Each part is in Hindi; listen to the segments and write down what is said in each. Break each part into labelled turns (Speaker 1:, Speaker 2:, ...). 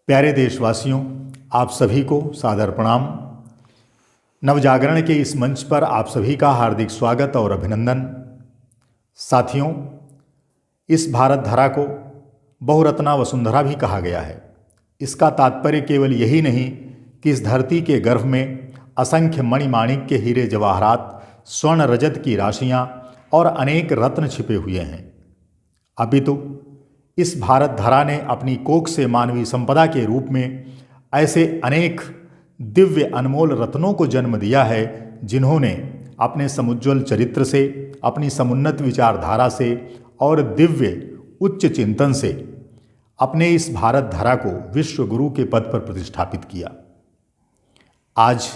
Speaker 1: प्यारे देशवासियों, आप सभी को सादर प्रणाम। नवजागरण के इस मंच पर आप सभी का हार्दिक स्वागत और अभिनंदन। साथियों, इस भारत धरा को बहुरत्ना वसुंधरा भी कहा गया है। इसका तात्पर्य केवल यही नहीं कि इस धरती के गर्भ में असंख्य मणिमाणिक्य, हीरे जवाहरात, स्वर्ण रजत की राशियां और अनेक रत्न छिपे हुए हैं, अपितु इस भारत धरा ने अपनी कोख से मानवीय संपदा के रूप में ऐसे अनेक दिव्य अनमोल रत्नों को जन्म दिया है, जिन्होंने अपने समुज्ज्वल चरित्र से, अपनी समुन्नत विचारधारा से और दिव्य उच्च चिंतन से अपने इस भारत धरा को विश्व गुरु के पद पर प्रतिष्ठापित किया। आज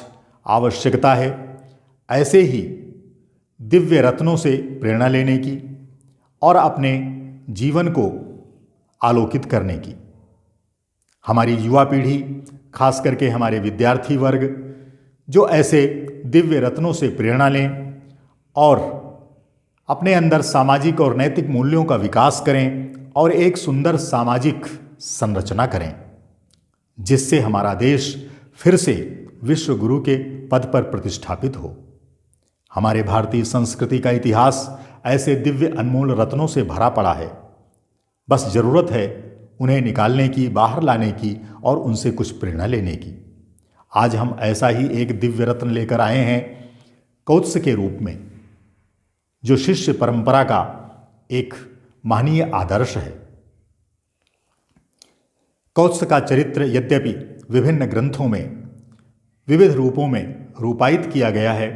Speaker 1: आवश्यकता है ऐसे ही दिव्य रत्नों से प्रेरणा लेने की और अपने जीवन को आलोकित करने की। हमारी युवा पीढ़ी, खास करके हमारे विद्यार्थी वर्ग, जो ऐसे दिव्य रत्नों से प्रेरणा लें और अपने अंदर सामाजिक और नैतिक मूल्यों का विकास करें और एक सुंदर सामाजिक संरचना करें, जिससे हमारा देश फिर से विश्व गुरु के पद पर प्रतिष्ठापित हो। हमारे भारतीय संस्कृति का इतिहास ऐसे दिव्य अनमोल रत्नों से भरा पड़ा है। बस ज़रूरत है उन्हें निकालने की, बाहर लाने की और उनसे कुछ प्रेरणा लेने की। आज हम ऐसा ही एक दिव्य रत्न लेकर आए हैं कौत्स के रूप में, जो शिष्य परंपरा का एक महनीय आदर्श है। कौत्स का चरित्र यद्यपि विभिन्न ग्रंथों में विविध रूपों में रूपायित किया गया है,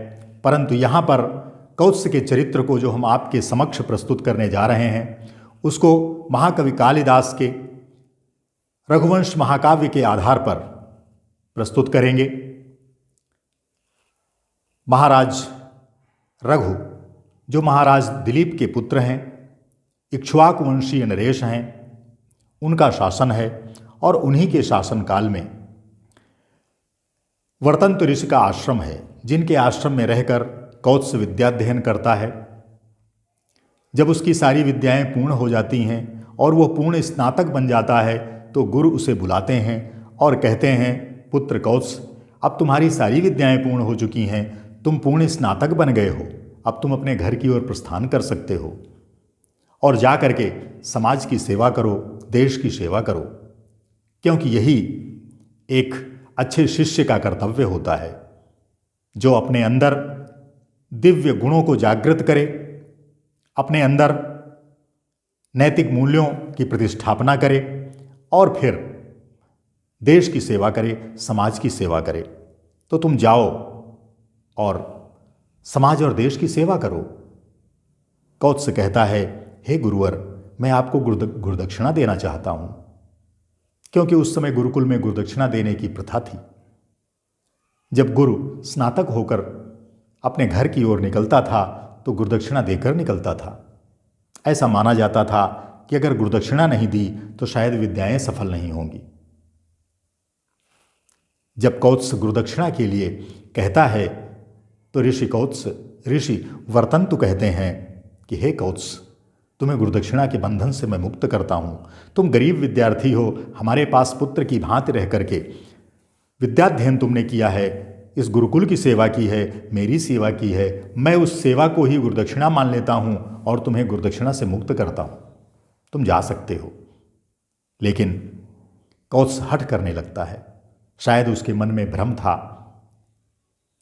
Speaker 1: परंतु यहाँ पर कौत्स के चरित्र को जो हम आपके समक्ष प्रस्तुत करने जा रहे हैं, उसको महाकवि कालिदास के रघुवंश महाकाव्य के आधार पर प्रस्तुत करेंगे। महाराज रघु, जो महाराज दिलीप के पुत्र हैं, इक्ष्वाकु वंशीय नरेश हैं, उनका शासन है और उन्हीं के शासनकाल में वर्तंत ऋषि का आश्रम है, जिनके आश्रम में रहकर कौत्स विद्याध्ययन करता है। जब उसकी सारी विद्याएं पूर्ण हो जाती हैं और वह पूर्ण स्नातक बन जाता है, तो गुरु उसे बुलाते हैं और कहते हैं, पुत्र कौत्स, अब तुम्हारी सारी विद्याएं पूर्ण हो चुकी हैं, तुम पूर्ण स्नातक बन गए हो, अब तुम अपने घर की ओर प्रस्थान कर सकते हो और जा करके समाज की सेवा करो, देश की सेवा करो, क्योंकि यही एक अच्छे शिष्य का कर्तव्य होता है, जो अपने अंदर दिव्य गुणों को जागृत करे, अपने अंदर नैतिक मूल्यों की प्रतिष्ठापना करे और फिर देश की सेवा करे, समाज की सेवा करे। तो तुम जाओ और समाज और देश की सेवा करो। कौत्स कहता है, हे गुरुवर, मैं आपको गुरुदक्षिणा देना चाहता हूं, क्योंकि उस समय गुरुकुल में गुरुदक्षिणा देने की प्रथा थी। जब गुरु स्नातक होकर अपने घर की ओर निकलता था तो गुरुदक्षिणा देकर निकलता था। ऐसा माना जाता था कि अगर गुरुदक्षिणा नहीं दी तो शायद विद्याएं सफल नहीं होंगी। जब कौत्स गुरुदक्षिणा के लिए कहता है तो ऋषि वर्तंतु कहते हैं कि हे कौत्स, तुम्हें गुरुदक्षिणा के बंधन से मैं मुक्त करता हूं। तुम गरीब विद्यार्थी हो, हमारे पास पुत्र की भांति रह करके विद्याध्ययन तुमने किया है, इस गुरुकुल की सेवा की है, मेरी सेवा की है, मैं उस सेवा को ही गुरुदक्षिणा मान लेता हूं और तुम्हें गुरुदक्षिणा से मुक्त करता हूं, तुम जा सकते हो। लेकिन कौत्स हठ करने लगता है। शायद उसके मन में भ्रम था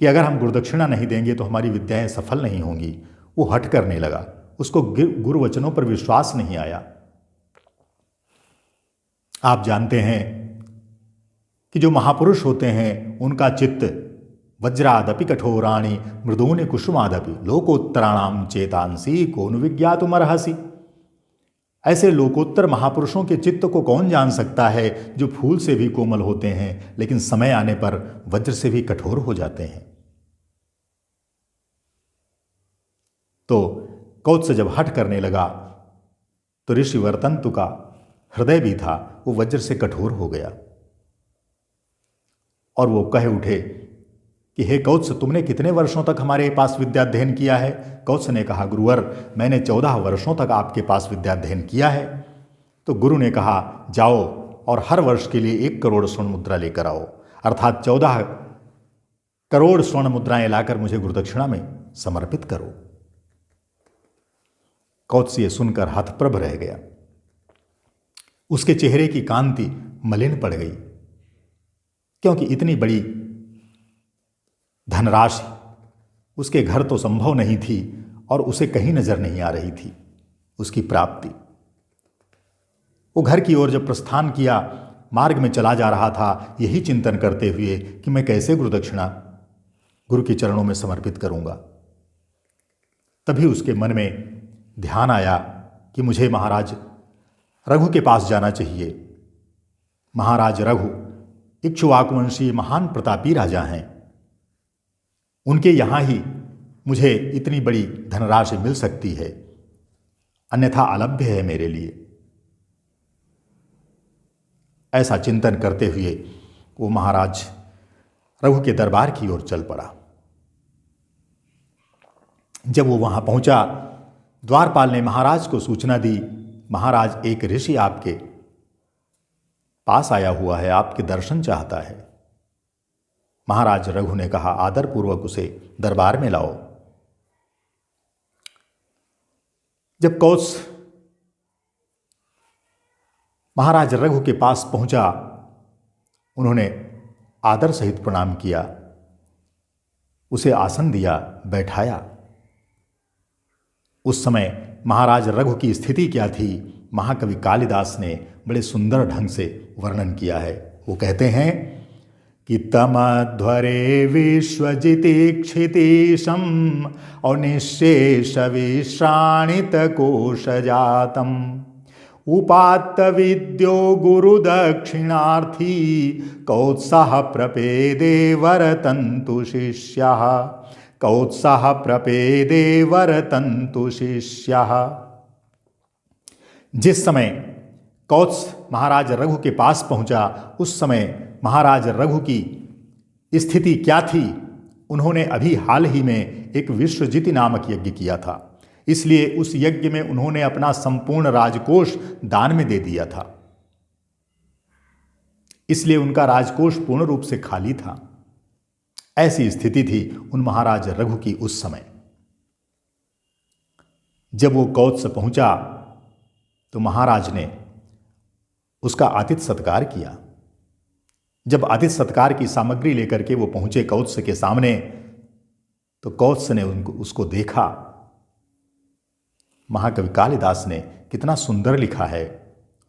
Speaker 1: कि अगर हम गुरुदक्षिणा नहीं देंगे तो हमारी विद्याएं सफल नहीं होंगी। वो हठ करने लगा, उसको गुरुवचनों पर विश्वास नहीं आया। आप जानते हैं कि जो महापुरुष होते हैं, उनका चित्त वज्रादपि कठोराणि मृदूनि कुसुमादपि लोकोत्तराणाम चेतांसी कौन विज्ञातुमर्हसि। ऐसे लोकोत्तर महापुरुषों के चित्त को कौन जान सकता है, जो फूल से भी कोमल होते हैं लेकिन समय आने पर वज्र से भी कठोर हो जाते हैं। तो कौत्स जब हठ करने लगा तो ऋषि वर्तंतु का हृदय भी था, वो वज्र से कठोर हो गया और वो कह उठे कि हे कौत्स, तुमने कितने वर्षों तक हमारे पास विद्याध्ययन किया है? कौत्स ने कहा, गुरुवर, मैंने 14 वर्षों तक आपके पास विद्याध्ययन किया है। तो गुरु ने कहा, जाओ और हर वर्ष के लिए 1 करोड़ स्वर्ण मुद्रा लेकर आओ, अर्थात 14 करोड़ स्वर्ण मुद्राएं लाकर मुझे गुरुदक्षिणा में समर्पित करो। कौत्स ये सुनकर हतप्रभ रह गया। उसके चेहरे की कांति मलिन पड़ गई, क्योंकि इतनी बड़ी धनराशि उसके घर तो संभव नहीं थी और उसे कहीं नजर नहीं आ रही थी उसकी प्राप्ति। वो घर की ओर जब प्रस्थान किया, मार्ग में चला जा रहा था, यही चिंतन करते हुए कि मैं कैसे गुरुदक्षिणा गुरु के चरणों में समर्पित करूंगा। तभी उसके मन में ध्यान आया कि मुझे महाराज रघु के पास जाना चाहिए। महाराज रघु इक्ष्वाकुवंशी महान प्रतापी राजा हैं, उनके यहाँ ही मुझे इतनी बड़ी धनराशि मिल सकती है, अन्यथा अलभ्य है मेरे लिए। ऐसा चिंतन करते हुए वो महाराज रघु के दरबार की ओर चल पड़ा। जब वो वहां पहुंचा, द्वारपाल ने महाराज को सूचना दी, महाराज एक ऋषि आपके पास आया हुआ है, आपके दर्शन चाहता है। महाराज रघु ने कहा, आदरपूर्वक उसे दरबार में लाओ। जब कौत्स महाराज रघु के पास पहुंचा, उन्होंने आदर सहित प्रणाम किया, उसे आसन दिया, बैठाया। उस समय महाराज रघु की स्थिति क्या थी, महाकवि कालिदास ने बड़े सुंदर ढंग से वर्णन किया है। वो कहते हैं कि तमध्वरे विश्वजितीक्षितीशम और निःशेष विश्राणित कोश जातम उपात्त विद्यो गुरुदक्षिणार्थी कौत्सः प्रपेदे वरतन्तु शिष्यः कौत्सः प्रपेदे वरतन्तु शिष्यः। जिस समय कौत्स महाराज रघु के पास पहुंचा, उस समय महाराज रघु की स्थिति क्या थी? उन्होंने अभी हाल ही में एक विश्वजिति नामक यज्ञ किया था, इसलिए उस यज्ञ में उन्होंने अपना संपूर्ण राजकोष दान में दे दिया था, इसलिए उनका राजकोष पूर्ण रूप से खाली था। ऐसी स्थिति थी उन महाराज रघु की उस समय। जब वो कौत्स पहुंचा तो महाराज ने उसका आतिथ्य सत्कार किया। जब आतिथ्य सत्कार की सामग्री लेकर के वो पहुंचे कौत्स के सामने, तो कौत्स ने उसको देखा। महाकवि कालिदास ने कितना सुंदर लिखा है।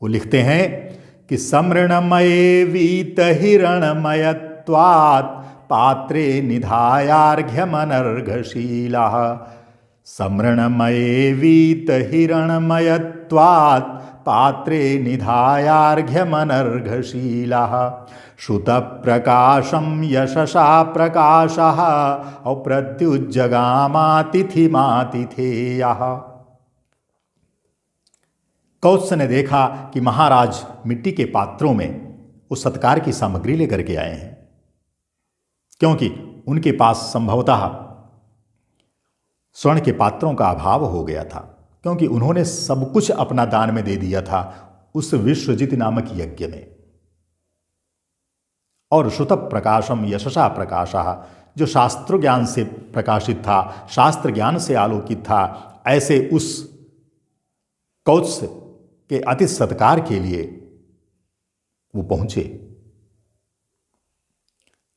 Speaker 1: वो लिखते हैं कि समृणमये वीत हिरणमयत्वात् पात्रे निधायार्घ्यमनर्घशीला समृणमये वीत हिरणमयत्वात् पात्रे निधायार्घ्यमनर्घशीला श्रुतप्रकाशं यशसा प्रकाशः अप्रत्युज्जगामातिथिमातिथेयः। कौत्स ने देखा कि महाराज मिट्टी के पात्रों में उस सत्कार की सामग्री लेकर के आए हैं, क्योंकि उनके पास संभवतः स्वर्ण के पात्रों का अभाव हो गया था, क्योंकि उन्होंने सब कुछ अपना दान में दे दिया था उस विश्वजिति नामक यज्ञ में। और श्रुत प्रकाशम यशसा प्रकाशः, जो शास्त्र ज्ञान से प्रकाशित था, शास्त्र ज्ञान से आलोकित था, ऐसे उस कौत्स के अति सत्कार के लिए वो पहुंचे।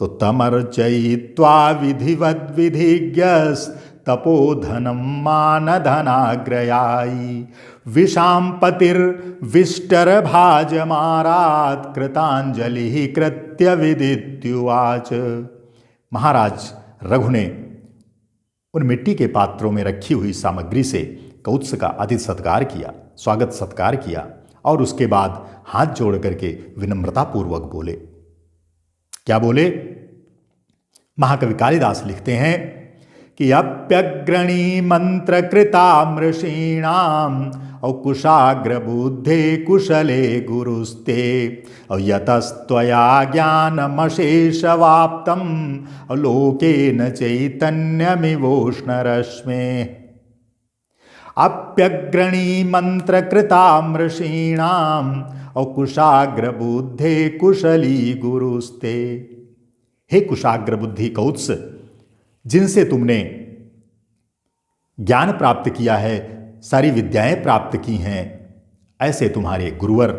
Speaker 1: तो तमर्चयित्वा विधिवद विधिज्ञस् तपोधनम मानधनाग्रयायी विशांपतिर्विष्टर भाजमारात कृतांजलि कृत्य विदित्युवाच। महाराज रघु ने उन मिट्टी के पात्रों में रखी हुई सामग्री से कौत्स का अतिथि सत्कार किया, स्वागत सत्कार किया, और उसके बाद हाथ जोड़ करके विनम्रतापूर्वक बोले। क्या बोले? महाकवि कालिदास लिखते हैं कि अप्यग्रणी मंत्र कृतामृषीणाम और कुशाग्र बुद्धे कुशले गुरुस्ते और यतस्त्वया ज्ञानमशेषवाप्तम और लोकेन चैतन्यमिवोष्णरश्मे। अप्यग्रणी मंत्र कृतामृषीणाम और कुशाग्र बुद्धे कुशली गुरुस्ते। हे कुशाग्र बुद्धि कौत्स, जिनसे तुमने ज्ञान प्राप्त किया है, सारी विद्याएं प्राप्त की हैं, ऐसे तुम्हारे गुरुवर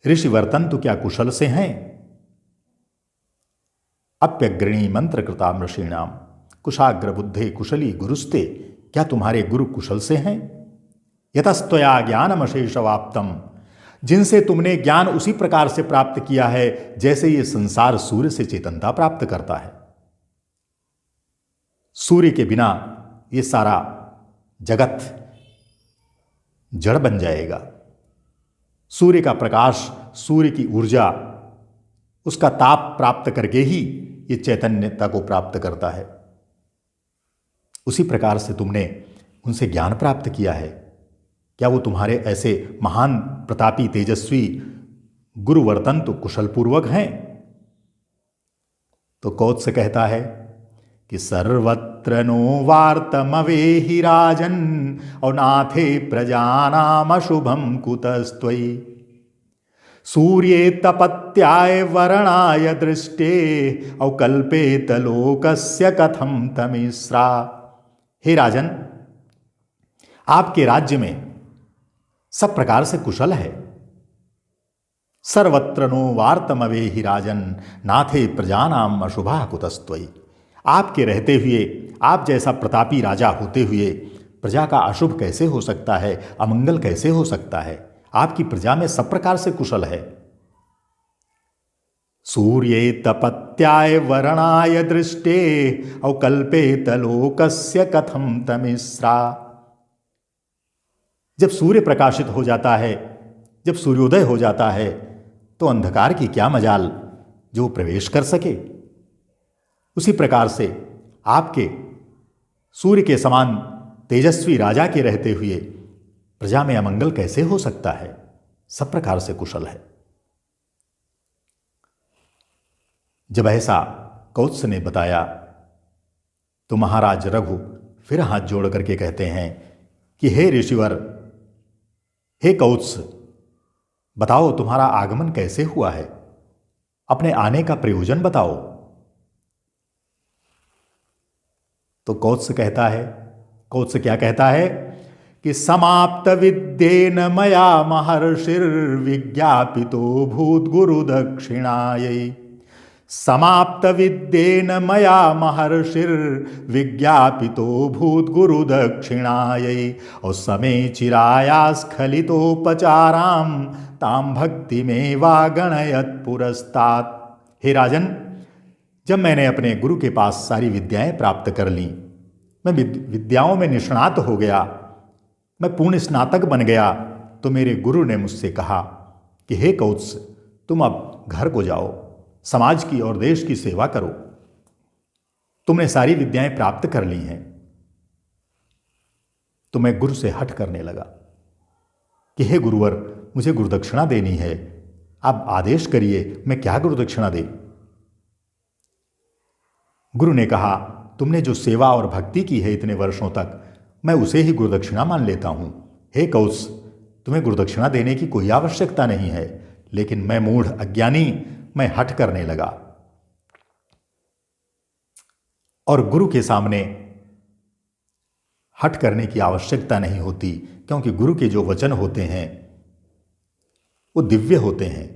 Speaker 1: ऋषिवर्तन तो क्या कुशल से हैं? अप्यग्रणी मंत्र कृताम ऋषीणाम कुशाग्र बुद्धे कुशली गुरुस्ते, क्या तुम्हारे गुरु कुशल से हैं? यतस्त्वया ज्ञानमशेषवाप्तम, जिनसे तुमने ज्ञान उसी प्रकार से प्राप्त किया है जैसे ये संसार सूर्य से चेतनता प्राप्त करता है। सूर्य के बिना ये सारा जगत जड़ बन जाएगा। सूर्य का प्रकाश, सूर्य की ऊर्जा, उसका ताप प्राप्त करके ही ये चैतन्यता को प्राप्त करता है। उसी प्रकार से तुमने उनसे ज्ञान प्राप्त किया है। क्या वो तुम्हारे ऐसे महान प्रतापी तेजस्वी गुरुवर्तन तो कुशलपूर्वक हैं? तो कौत्स कहता है कि सर्वत्र नो वार्तमवेहि राजन और नाथे प्रजानाम अशुभम कुतस्त्वयि सूर्ये तपत्याय वरणाय दृष्टे और कल्पेत लोकस्य कथम तमिस्रा। हे राजन, आपके राज्य में सब प्रकार से कुशल है। सर्वत्र नो वार्तमवेहि राजन नाथे प्रजानाम अशुभा कुतस्त्वयि। आपके रहते हुए, आप जैसा प्रतापी राजा होते हुए प्रजा का अशुभ कैसे हो सकता है, अमंगल कैसे हो सकता है? आपकी प्रजा में सब प्रकार से कुशल है। सूर्ये तपत्याय वरणाय दृष्टे और कल्पेत लोकस्य कथम तमिस्रा। जब सूर्य प्रकाशित हो जाता है, जब सूर्योदय हो जाता है, तो अंधकार की क्या मजाल जो प्रवेश कर सके। उसी प्रकार से आपके सूर्य के समान तेजस्वी राजा के रहते हुए प्रजा में अमंगल कैसे हो सकता है? सब प्रकार से कुशल है। जब ऐसा कौत्स ने बताया तो महाराज रघु फिर हाथ जोड़ करके कहते हैं कि हे ऋषिवर, हे कौत्स, बताओ तुम्हारा आगमन कैसे हुआ है? अपने आने का प्रयोजन बताओ। तो कौत्स कहता है, कौत्स क्या कहता है कि समाप्त विद्येन मया महर्षिर्विज्ञापितो भूत गुरु दक्षिणायै। समाप्त विद्येन मया महर्षिर्विज्ञापितो भूत गुरु दक्षिणायै और समे चिराया स्खलितोपचाराम ताम भक्ति में वा गणयत पुरस्तात्। हे राजन, जब मैंने अपने गुरु के पास सारी विद्याएं प्राप्त कर लीं, मैं विद्याओं में निष्णात हो गया, मैं पूर्ण स्नातक बन गया, तो मेरे गुरु ने मुझसे कहा कि हे कौत्स, तुम अब घर को जाओ, समाज की और देश की सेवा करो। तुमने सारी विद्याएं प्राप्त कर ली हैं। तो मैं गुरु से हट करने लगा कि हे गुरुवर, मुझे गुरुदक्षिणा देनी है, आप आदेश करिए, मैं क्या गुरुदक्षिणा दे। गुरु ने कहा, तुमने जो सेवा और भक्ति की है इतने वर्षों तक, मैं उसे ही गुरुदक्षिणा मान लेता हूं। हे कौत्स, तुम्हें गुरुदक्षिणा देने की कोई आवश्यकता नहीं है। लेकिन मैं मूढ़ अज्ञानी, मैं हठ करने लगा और गुरु के सामने हठ करने की आवश्यकता नहीं होती, क्योंकि गुरु के जो वचन होते हैं वो दिव्य होते हैं,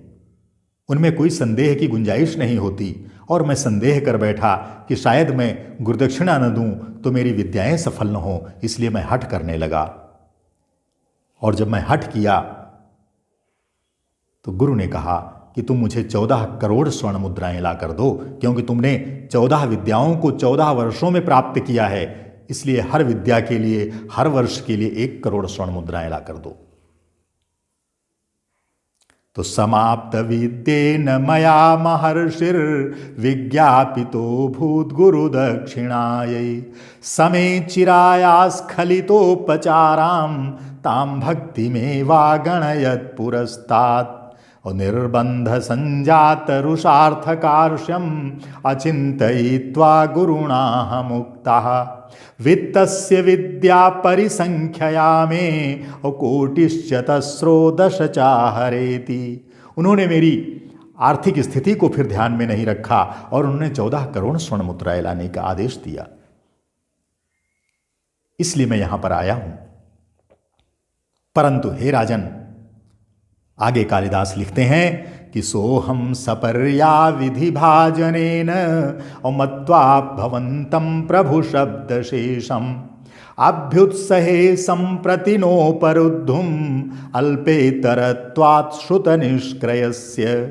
Speaker 1: उनमें कोई संदेह की गुंजाइश नहीं होती। और मैं संदेह कर बैठा कि शायद मैं गुरुदक्षिणा न दूं तो मेरी विद्याएं सफल न हो, इसलिए मैं हठ करने लगा। और जब मैं हठ किया तो गुरु ने कहा कि तुम मुझे 14 करोड़ स्वर्ण मुद्राएं ला कर दो, क्योंकि तुमने 14 विद्याओं को 14 वर्षों में प्राप्त किया है, इसलिए हर विद्या के लिए, हर वर्ष के लिए 1 करोड़ स्वर्ण मुद्राएं ला कर दो। तो समाप्त विद्येन मया महर्षिर्विज्ञापितो भूत गुरु दक्षिणायै समे चिराया स्खलितोपचाराम ताम भक्ति में वा गणयत पुरस्तात्। और निर्बंध संजात रुषार्थकार्ष्यम अचिंतयित्वा गुरुणा मुक्ता वित्तस्य विद्या परिसंख्यया में और कोटिश्चतस्रो दश चाहरेति। उन्होंने मेरी आर्थिक स्थिति को फिर ध्यान में नहीं रखा और उन्होंने 14 करोड़ स्वर्ण मुद्राएं लाने का आदेश दिया। इसलिए मैं यहां पर आया हूं। परंतु हे राजन, आगे कालिदास लिखते हैं कि सोहम सपर्या विधि भाजनेन और मत्वा भवंतम प्रभु शब्द शेषम अभ्युत्सहे संप्रति नोपरुद्धुम अल्पेतरत्वात् श्रुत निष्क्रयस्य।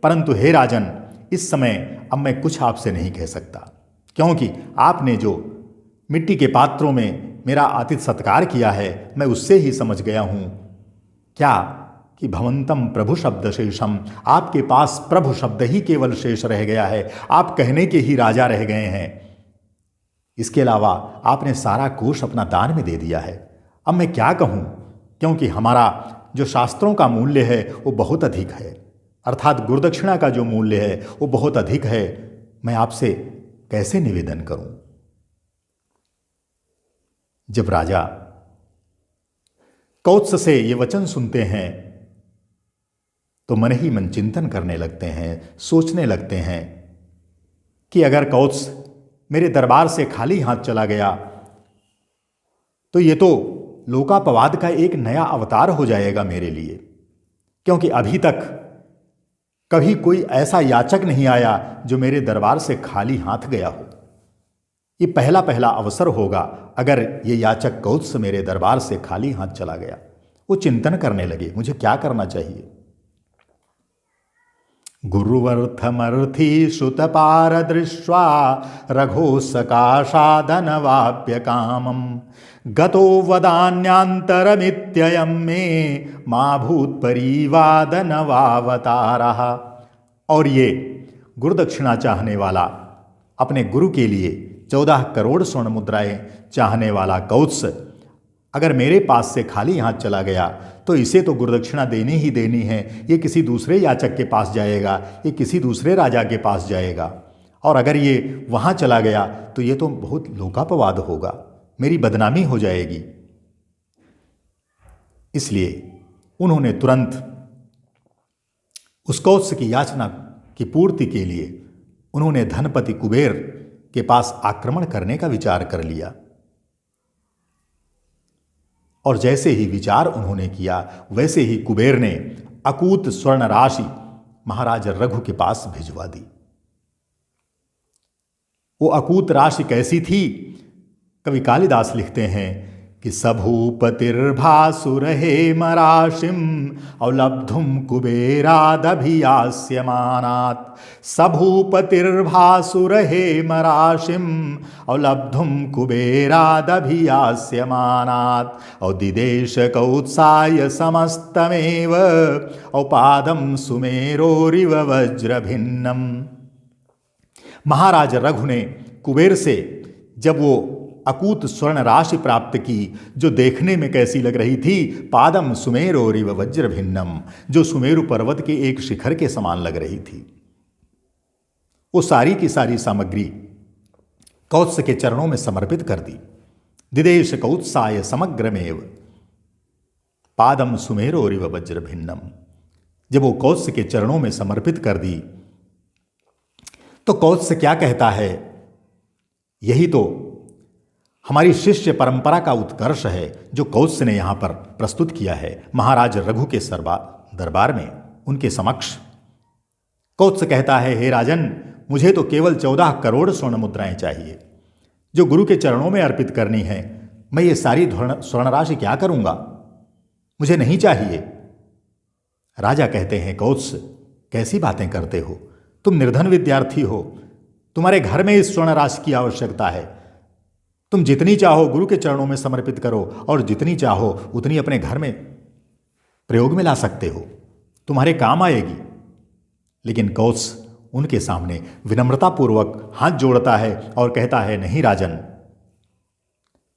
Speaker 1: परंतु हे राजन, इस समय अब मैं कुछ आपसे नहीं कह सकता, क्योंकि आपने जो मिट्टी के पात्रों में मेरा आतिथ्य सत्कार किया है, मैं उससे ही समझ गया हूं क्या कि भवंतम प्रभु शब्द शेषम, आपके पास प्रभु शब्द ही केवल शेष रह गया है, आप कहने के ही राजा रह गए हैं। इसके अलावा आपने सारा कोष अपना दान में दे दिया है। अब मैं क्या कहूं, क्योंकि हमारा जो शास्त्रों का मूल्य है वो बहुत अधिक है, अर्थात गुरुदक्षिणा का जो मूल्य है वो बहुत अधिक है। मैं आपसे कैसे निवेदन करूं। जब राजा कौत्स से ये वचन सुनते हैं तो मन ही मन चिंतन करने लगते हैं, सोचने लगते हैं कि अगर कौत्स मेरे दरबार से खाली हाथ चला गया तो ये तो लोकापवाद का एक नया अवतार हो जाएगा मेरे लिए, क्योंकि अभी तक कभी कोई ऐसा याचक नहीं आया जो मेरे दरबार से खाली हाथ गया हो। ये पहला अवसर होगा अगर ये याचक कौत्स मेरे दरबार से खाली हाथ चला गया। वो चिंतन करने लगे, मुझे क्या करना चाहिए। गुरुवर्थमर्थी श्रुतपार दृष्ट्वा रघो सकाशादनवाप्य कामम गतो वदान्यांतरमित्ययं मे मा भूत परिवादनवावतारः। और ये गुरुदक्षिणा चाहने वाला, अपने गुरु के लिए 14 करोड़ स्वर्ण मुद्राएं चाहने वाला कौत्स अगर मेरे पास से खाली हाथ चला गया तो इसे तो गुरुदक्षिणा देनी ही देनी है। ये किसी दूसरे याचक के पास जाएगा, ये किसी दूसरे राजा के पास जाएगा, और अगर ये वहाँ चला गया तो ये तो बहुत लोकापवाद होगा, मेरी बदनामी हो जाएगी। इसलिए उन्होंने तुरंत उस कौत्स की याचना की पूर्ति के लिए उन्होंने धनपति कुबेर के पास आक्रमण करने का विचार कर लिया। और जैसे ही विचार उन्होंने किया वैसे ही कुबेर ने अकूत स्वर्ण राशि महाराज रघु के पास भिजवा दी। वो अकूत राशि कैसी थी? कवि कालिदास लिखते हैं कि सभूपतिर्भासुर हेमराशिम अवलब्धुम कुबेरादभियास्यमानात्। सभूपतिर्भासुर हेमराशिम अवलब्धुम कुबेरादभियास्यमानात्। औदिदेश कौत्साय समस्तमेव औपादम सुमेरोरिव वज्रभिन्नम। महाराज रघु ने कुबेर से जब वो अकूत स्वर्ण राशि प्राप्त की, जो देखने में कैसी लग रही थी, पादम सुमेरोरिव वज्रभिन्नम, जो सुमेरु पर्वत के एक शिखर के समान लग रही थी, वो सारी की सारी सामग्री कौत्स के चरणों में समर्पित कर दी। दिदेश कौत्साय समग्रमेव पादम सुमेरोरिव वज्रभिन्नम। जब वो कौत्स के चरणों में समर्पित कर दी तो कौत्स क्या कहता है? यही तो हमारी शिष्य परंपरा का उत्कर्ष है जो कौत्स ने यहां पर प्रस्तुत किया है महाराज रघु के दरबार में, उनके समक्ष। कौत्स कहता है, हे राजन, मुझे तो केवल 14 करोड़ स्वर्ण मुद्राएं चाहिए जो गुरु के चरणों में अर्पित करनी है। मैं ये सारी स्वर्ण राशि क्या करूंगा? मुझे नहीं चाहिए। राजा कहते हैं, कौत्स, कैसी बातें करते हो? तुम निर्धन विद्यार्थी हो, तुम्हारे घर में इस स्वर्ण राशि की आवश्यकता है। तुम जितनी चाहो गुरु के चरणों में समर्पित करो और जितनी चाहो उतनी अपने घर में प्रयोग में ला सकते हो, तुम्हारे काम आएगी। लेकिन कौत्स उनके सामने विनम्रतापूर्वक हाथ जोड़ता है और कहता है, नहीं राजन,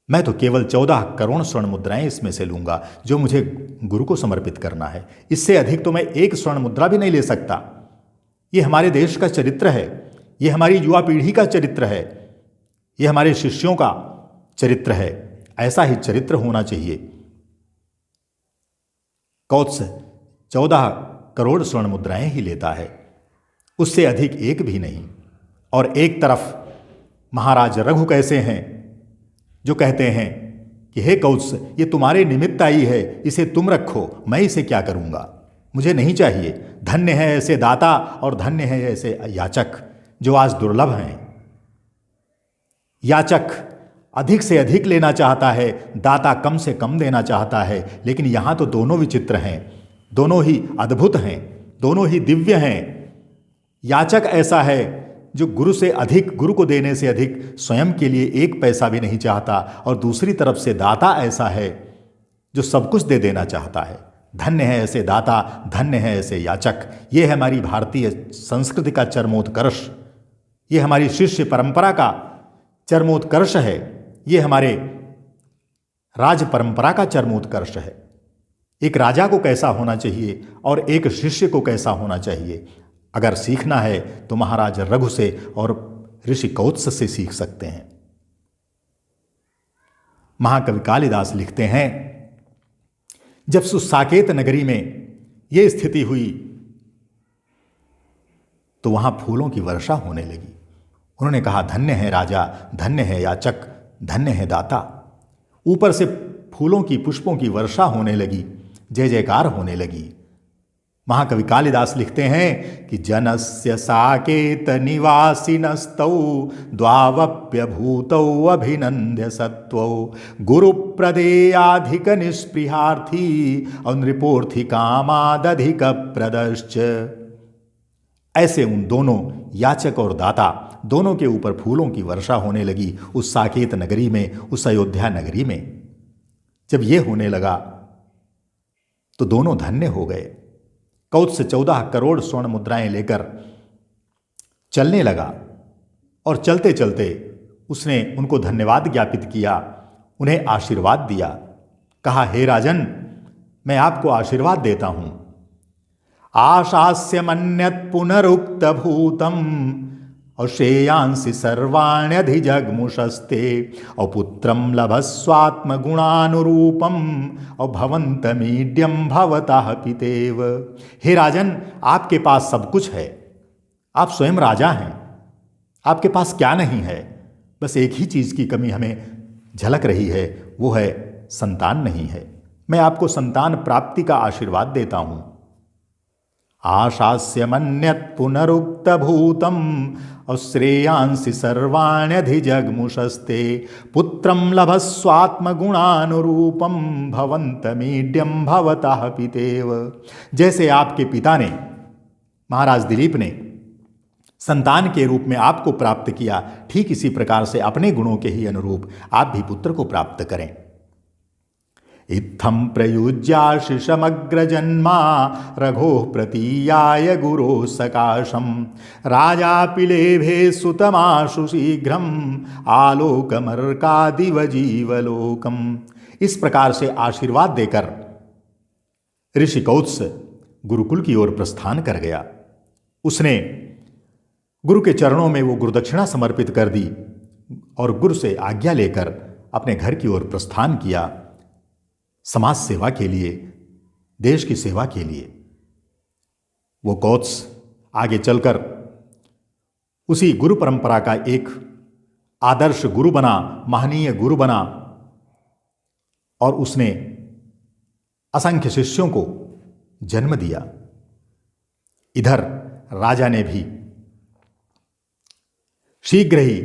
Speaker 1: मैं तो केवल 14 करोड़ स्वर्ण मुद्राएं इसमें से लूंगा जो मुझे गुरु को समर्पित करना है। इससे अधिक तो मैं एक स्वर्ण मुद्रा भी नहीं ले सकता। ये हमारे देश का चरित्र है, ये हमारी युवा पीढ़ी का चरित्र है, ये हमारे शिष्यों का चरित्र है। ऐसा ही चरित्र होना चाहिए। कौत्स 14 करोड़ स्वर्ण मुद्राएं ही लेता है, उससे अधिक एक भी नहीं। और एक तरफ महाराज रघु कैसे हैं जो कहते हैं कि हे कौत्स, ये तुम्हारे निमित्त आई है, इसे तुम रखो, मैं इसे क्या करूंगा, मुझे नहीं चाहिए। धन्य है ऐसे दाता और धन्य है ऐसे याचक जो आज दुर्लभ हैं। याचक अधिक से अधिक लेना चाहता है, दाता कम से कम देना चाहता है। लेकिन यहां तो दोनों विचित्र हैं, दोनों ही अद्भुत हैं, दोनों ही दिव्य हैं। याचक ऐसा है जो गुरु से अधिक, गुरु को देने से अधिक स्वयं के लिए एक पैसा भी नहीं चाहता, और दूसरी तरफ से दाता ऐसा है जो सब कुछ दे देना चाहता है। धन्य है ऐसे दाता, धन्य है ऐसे याचक। ये है हमारी भारतीय संस्कृति का चरमोत्कर्ष, ये हमारी शिष्य परंपरा का चरमोत्कर्ष है, ये हमारे राज परंपरा का चरमोत्कर्ष है। एक राजा को कैसा होना चाहिए और एक शिष्य को कैसा होना चाहिए, अगर सीखना है तो महाराज रघु से और ऋषि कौत्स से सीख सकते हैं। महाकवि कालिदास लिखते हैं, जब सुसाकेत नगरी में यह स्थिति हुई तो वहां फूलों की वर्षा होने लगी। उन्होंने कहा, धन्य है राजा, धन्य है याचक, धन्य है दाता। ऊपर से फूलों की, पुष्पों की वर्षा होने लगी, जय जयकार होने लगी। महाकवि कालिदास लिखते हैं कि जनस्य साकेत निवासिनस्तौ द्वावप्यभूतौ अभिनंद्य सत्वौ गुरुप्रदेयाधिक निष्पृहार्थी और नृपोर्थी कामादधिक प्रदश्च। ऐसे उन दोनों याचक और दाता दोनों के ऊपर फूलों की वर्षा होने लगी उस साकेत नगरी में, उस अयोध्या नगरी में। जब ये होने लगा तो दोनों धन्य हो गए। कौत्स 14 करोड़ स्वर्ण मुद्राएं लेकर चलने लगा और चलते चलते उसने उनको धन्यवाद ज्ञापित किया, उन्हें आशीर्वाद दिया। कहा, हे राजन, मैं आपको आशीर्वाद देता हूं। आशास्य मन्यत् पुनरुक्त भूतम और श्रेयांसि सर्वाण्यधिजग्मुषस्ते और पुत्रम लभस्वात्म गुणानुरूपम और भवन्तमीड्यम भवतः पितेव। हे राजन, आपके पास सब कुछ है, आप स्वयं राजा हैं, आपके पास क्या नहीं है। बस एक ही चीज की कमी हमें झलक रही है, वो है संतान नहीं है। मैं आपको संतान प्राप्ति का आशीर्वाद देता हूं। आशास्य मन्यत् पुनरुक्त भूतम और श्रेयांसि सर्वाण्यधिजग्मुषस्ते पुत्रम लभस्वात्म गुणानुरूपम भवन्तमीड्यम भवतः पितेव। जैसे आपके पिता ने, महाराज दिलीप ने संतान के रूप में आपको प्राप्त किया, ठीक इसी प्रकार से अपने गुणों के ही अनुरूप आप भी पुत्र को प्राप्त करें। इत्थं प्रयुज्याशिषमग्रजन्मा रघोः प्रतीयाय गुरोः सकाशं राजा पिलेभे सुतमाशु शीघ्रम आलोकमर्कादिव जीवलोकम। इस प्रकार से आशीर्वाद देकर ऋषि कौत्स गुरुकुल की ओर प्रस्थान कर गया। उसने गुरु के चरणों में वो गुरुदक्षिणा समर्पित कर दी और गुरु से आज्ञा लेकर अपने घर की ओर प्रस्थान किया, समाज सेवा के लिए, देश की सेवा के लिए। वो कौत्स आगे चलकर उसी गुरु परंपरा का एक आदर्श गुरु बना, महनीय गुरु बना, और उसने असंख्य शिष्यों को जन्म दिया। इधर राजा ने भी शीघ्र ही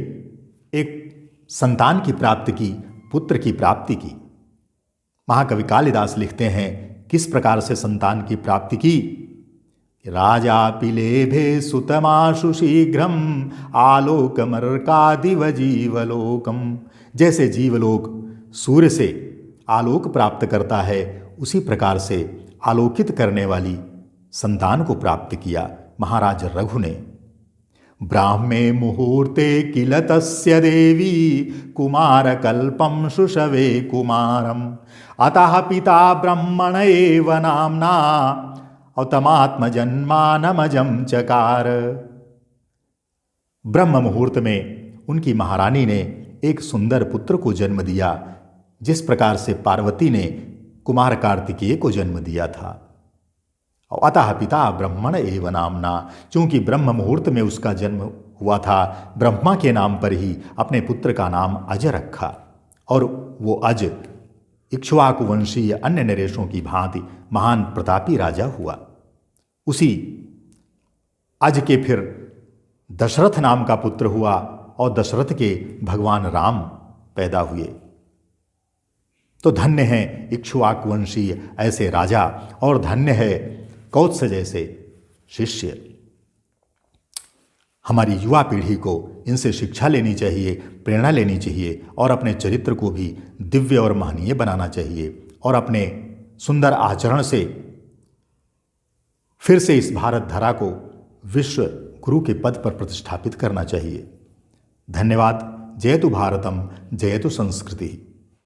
Speaker 1: एक संतान की प्राप्ति की, पुत्र की प्राप्ति की। महाकवि कालिदास लिखते हैं किस प्रकार से संतान की प्राप्ति की। राजा पिलेभे सुतमाशु शीघ्रम आलोकमर्कादिव जीवलोकम। जैसे जीवलोक सूर्य से आलोक प्राप्त करता है, उसी प्रकार से आलोकित करने वाली संतान को प्राप्त किया महाराज रघु ने। ब्राह्मे मुहूर्ते किल तस्य देवी कुमारकल्पं शुशवे कुमारम् अतः पिता ब्रह्मण एव नाम्ना औतमात्मजन्मानमजं चकार। ब्रह्म मुहूर्त में उनकी महारानी ने एक सुंदर पुत्र को जन्म दिया, जिस प्रकार से पार्वती ने कुमार कार्तिकेय को जन्म दिया था। अतः पिता ब्रह्मण एव नामना, चूंकि ब्रह्म मुहूर्त में उसका जन्म हुआ था, ब्रह्मा के नाम पर ही अपने पुत्र का नाम अज रखा। और वो अज इक्ष्वाकु वंशीय अन्य नरेशों की भांति महान प्रतापी राजा हुआ। उसी अज के फिर दशरथ नाम का पुत्र हुआ और दशरथ के भगवान राम पैदा हुए। तो धन्य है इक्ष्वाकु वंशीय ऐसे राजा और धन्य है कौत्स जैसे शिष्य। हमारी युवा पीढ़ी को इनसे शिक्षा लेनी चाहिए, प्रेरणा लेनी चाहिए और अपने चरित्र को भी दिव्य और महनीय बनाना चाहिए और अपने सुंदर आचरण से फिर से इस भारत धरा को विश्व गुरु के पद पर प्रतिष्ठापित करना चाहिए। धन्यवाद। जयतु भारतम, जयतु संस्कृति।